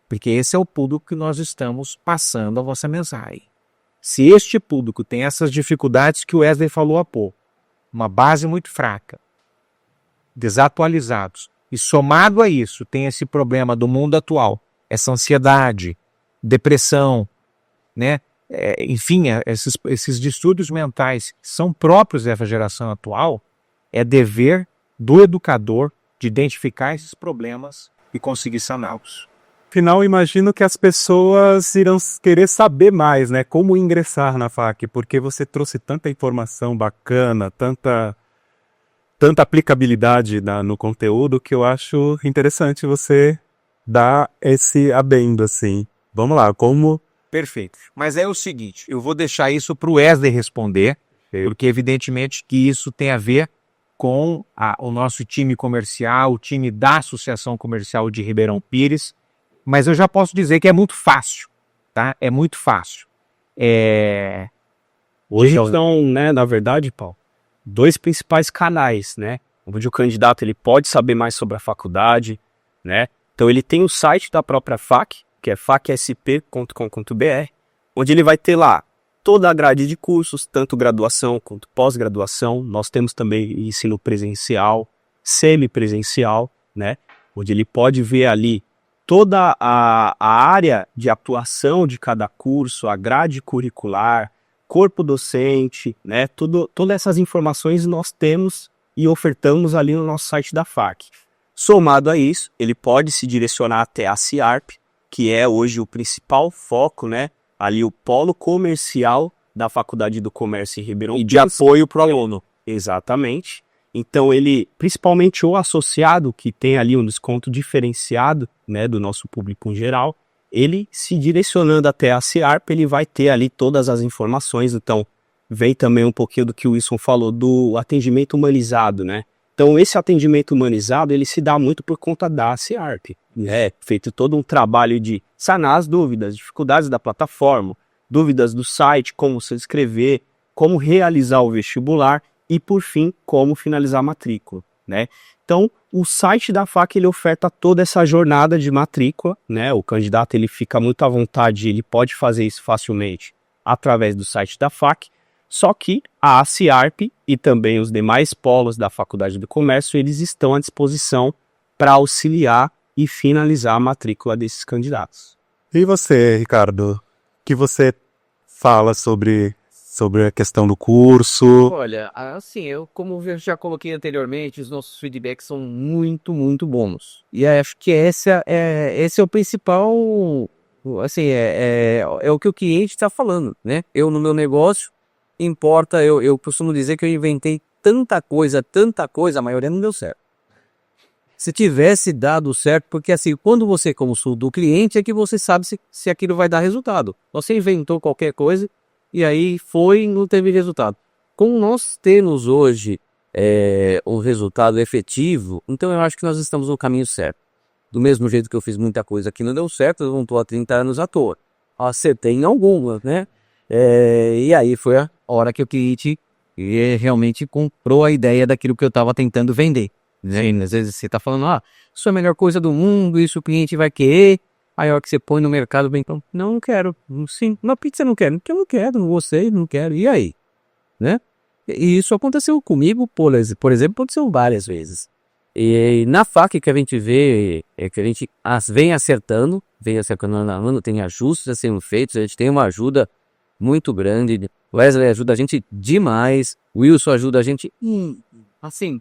porque esse é o público que nós estamos passando a vossa mensagem. Se este público tem essas dificuldades que o Wesley falou há pouco, uma base muito fraca, desatualizados, e somado a isso tem esse problema do mundo atual, essa ansiedade, depressão, né? Enfim, esses distúrbios mentais são próprios dessa geração atual, é dever do educador de identificar esses problemas e conseguir saná-los. Afinal, imagino que as pessoas irão querer saber mais, né? Como ingressar na FAC, porque você trouxe tanta informação bacana, tanta aplicabilidade no conteúdo, que eu acho interessante você dar esse adendo, assim. Vamos lá, como... Perfeito. Mas é o seguinte, eu vou deixar isso para o Wesley responder, porque evidentemente que isso tem a ver com o nosso time comercial, o time da Associação Comercial de Ribeirão Pires, mas eu já posso dizer que é muito fácil, tá? É muito fácil. Hoje são, né, na verdade, Paulo, dois principais canais, né? Onde o candidato ele pode saber mais sobre a faculdade, né? Então ele tem o site da própria FAC, que é facsp.com.br, onde ele vai ter lá toda a grade de cursos, tanto graduação quanto pós-graduação. Nós temos também ensino presencial, semipresencial, né? Onde ele pode ver ali toda a área de atuação de cada curso, a grade curricular, corpo docente, né? Todas essas informações nós temos e ofertamos ali no nosso site da FAC. Somado a isso, ele pode se direcionar até a CIARP, que é hoje o principal foco, né? Ali o polo comercial da Faculdade do Comércio em Ribeirão Pires. E de apoio para o aluno. Exatamente. Então ele, principalmente o associado, que tem ali um desconto diferenciado, né, do nosso público em geral, ele se direcionando até a CIARP, ele vai ter ali todas as informações. Então vem também um pouquinho do que o Wilson falou, do atendimento humanizado, né? Então esse atendimento humanizado, ele se dá muito por conta da CIARP. É feito todo um trabalho de sanar as dúvidas, dificuldades da plataforma, dúvidas do site, como se inscrever, como realizar o vestibular e, por fim, como finalizar a matrícula, né? Então, o site da FAC, ele oferta toda essa jornada de matrícula, né? O candidato, ele fica muito à vontade, ele pode fazer isso facilmente através do site da FAC, só que a CIARP e também os demais polos da Faculdade do Comércio, eles estão à disposição para auxiliar e finalizar a matrícula desses candidatos. E você, Ricardo? O que você fala sobre a questão do curso? Olha, assim, como eu já coloquei anteriormente, os nossos feedbacks são muito, muito bons. E acho que esse é o principal, assim, é o que o cliente está falando, né? Eu, no meu negócio, importa, eu costumo dizer que eu inventei tanta coisa, a maioria não deu certo. Se tivesse dado certo, porque assim, quando você consulta o cliente, é que você sabe se aquilo vai dar resultado. Você inventou qualquer coisa, e aí foi e não teve resultado. com nós temos hoje um resultado efetivo, então eu acho que nós estamos no caminho certo. Do mesmo jeito que eu fiz muita coisa que não deu certo, eu não estou há 30 anos à toa. Acertei em algumas, né? E aí foi a hora que o cliente realmente comprou a ideia daquilo que eu estava tentando vender. Né? Às vezes você está falando, isso é a melhor coisa do mundo, isso o cliente vai querer. Aí a hora que você põe no mercado, bem, não quero. Sim, uma pizza eu não quero. Porque eu não quero, não gostei, não quero. E aí? Né? E isso aconteceu comigo, por exemplo, aconteceu várias vezes. E na FAC que a gente vê, que a gente vem acertando ano a ano, tem ajustes a serem feitos, a gente tem uma ajuda muito grande. O Wesley ajuda a gente demais, o Wilson ajuda a gente, assim,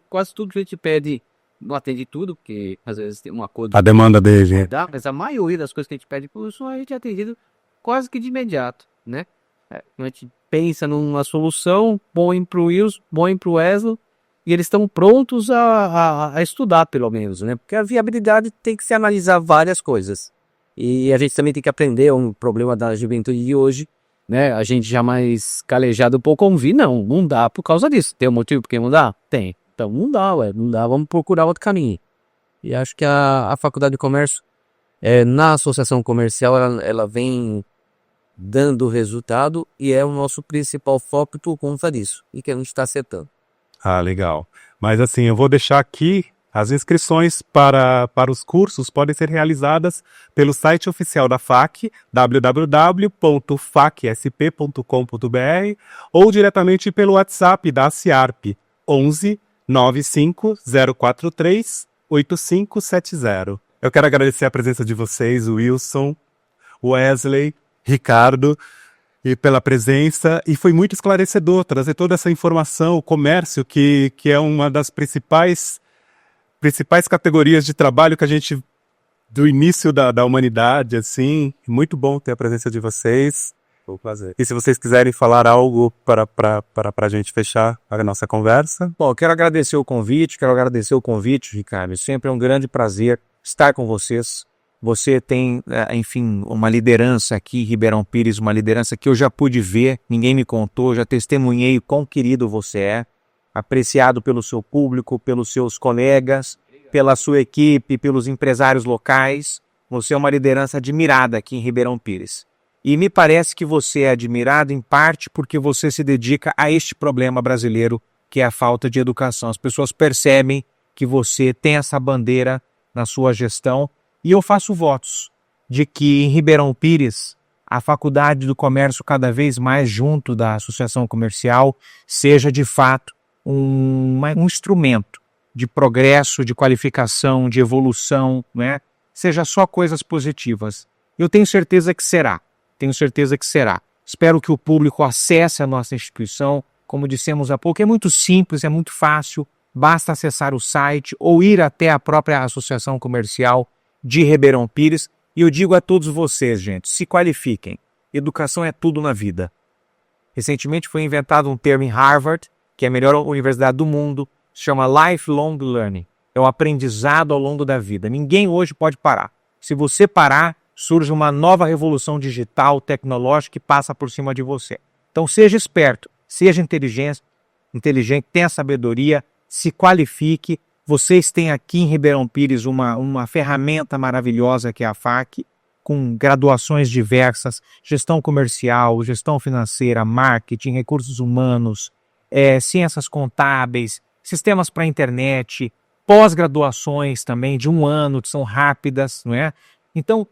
quase tudo que a gente pede, não atende tudo, porque às vezes tem um acordo. A demanda dele. Mas a maioria das coisas que a gente pede pro Wilson, a gente é atendido quase que de imediato, né? A gente pensa numa solução, põe pro Wilson, põe pro Wesley, e eles estão prontos a estudar, pelo menos, né? Porque a viabilidade tem que se analisar várias coisas. E a gente também tem que aprender um problema da juventude de hoje, né? A gente já mais calejado pouco ouvir, não dá por causa disso. Tem um motivo por que não dá? Tem. Então não dá, não dá, vamos procurar outro caminho. E acho que a Faculdade de Comércio, na associação comercial, ela vem dando resultado e é o nosso principal foco por conta disso. E que a gente está acertando. Legal. Mas assim, eu vou deixar aqui as inscrições para os cursos podem ser realizadas pelo site oficial da FAC, www.facsp.com.br, ou diretamente pelo WhatsApp da CIARP, 11 95 043 8570. Eu quero agradecer a presença de vocês, Wilson, Wesley, Ricardo, e pela presença, e foi muito esclarecedor trazer toda essa informação, o comércio, que é uma das principais categorias de trabalho que a gente, do início da humanidade, assim, muito bom ter a presença de vocês. Foi um prazer. E se vocês quiserem falar algo para a gente fechar a nossa conversa. Bom, eu quero agradecer o convite, Ricardo. Sempre é um grande prazer estar com vocês. Você tem, enfim, uma liderança aqui em Ribeirão Pires, uma liderança que eu já pude ver, ninguém me contou, já testemunhei quão querido você é, apreciado pelo seu público, pelos seus colegas, pela sua equipe, pelos empresários locais. Você é uma liderança admirada aqui em Ribeirão Pires. E me parece que você é admirado em parte porque você se dedica a este problema brasileiro, que é a falta de educação. As pessoas percebem que você tem essa bandeira na sua gestão. E eu faço votos de que em Ribeirão Pires, a Faculdade do Comércio, cada vez mais junto da Associação Comercial, seja de fato um instrumento de progresso, de qualificação, de evolução, né? Seja só coisas positivas. Eu tenho certeza que será. Espero que o público acesse a nossa instituição. Como dissemos há pouco, é muito simples, é muito fácil. Basta acessar o site ou ir até a própria Associação Comercial de Ribeirão Pires, e eu digo a todos vocês, gente, se qualifiquem. Educação é tudo na vida. Recentemente foi inventado um termo em Harvard, que é a melhor universidade do mundo, se chama Lifelong Learning. É o aprendizado ao longo da vida. Ninguém hoje pode parar. Se você parar, surge uma nova revolução digital, tecnológica, que passa por cima de você. Então seja esperto, seja inteligente, tenha sabedoria, se qualifique. Vocês têm aqui em Ribeirão Pires uma ferramenta maravilhosa que é a FAC, com graduações diversas, gestão comercial, gestão financeira, marketing, recursos humanos, ciências contábeis, sistemas para a internet, pós-graduações também de 1 ano, que são rápidas, não é? Então,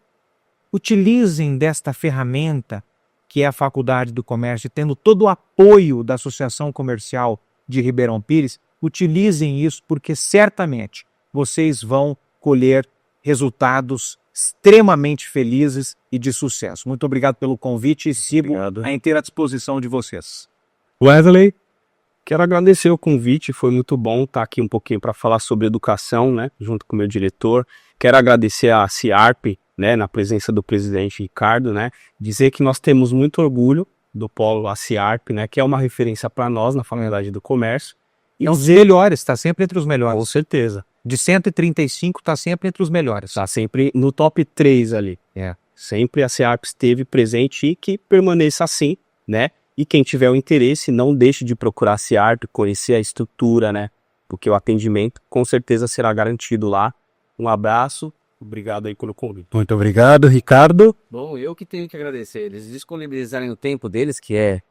utilizem desta ferramenta que é a Faculdade do Comércio, tendo todo o apoio da Associação Comercial de Ribeirão Pires. Utilizem isso porque certamente vocês vão colher resultados extremamente felizes e de sucesso. Muito obrigado pelo convite e sigo à inteira disposição de vocês. Wesley? Quero agradecer o convite, foi muito bom estar aqui um pouquinho para falar sobre educação, né, junto com o meu diretor. Quero agradecer a CIARP, né, na presença do presidente Ricardo, né, dizer que nós temos muito orgulho do polo CIARP, né, que é uma referência para nós na Faculdade do Comércio. É um dos melhores, está sempre entre os melhores. Com certeza. De 135 está sempre entre os melhores. Está sempre no top 3 ali. Sempre a CIARP esteve presente e que permaneça assim, né? E quem tiver o interesse, não deixe de procurar a Ciarp, conhecer a estrutura, né? Porque o atendimento com certeza será garantido lá. Um abraço, obrigado aí pelo convite. Muito obrigado, Ricardo. Bom, eu que tenho que agradecer eles disponibilizarem o tempo deles, que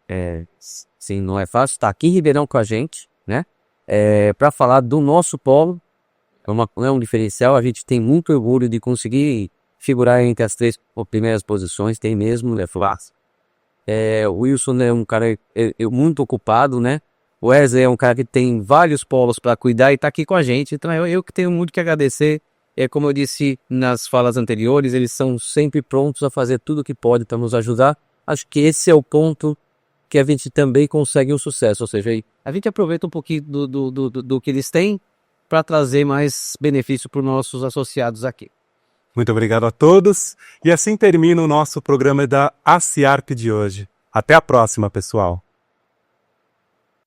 sim, não é fácil, estar aqui em Ribeirão com a gente, né? Para falar do nosso polo, é um diferencial, a gente tem muito orgulho de conseguir figurar entre as 3 primeiras posições, tem mesmo, é fácil. O Wilson é um cara muito ocupado, né? O Wesley é um cara que tem vários polos para cuidar e tá aqui com a gente, então eu que tenho muito que agradecer. Como eu disse nas falas anteriores, eles são sempre prontos a fazer tudo o que pode para nos ajudar. Acho que esse é o ponto que a gente também consegue um sucesso, ou seja, a gente aproveita um pouquinho do que eles têm para trazer mais benefício para os nossos associados aqui. Muito obrigado a todos. E assim termina o nosso programa da Ciarp de hoje. Até a próxima, pessoal.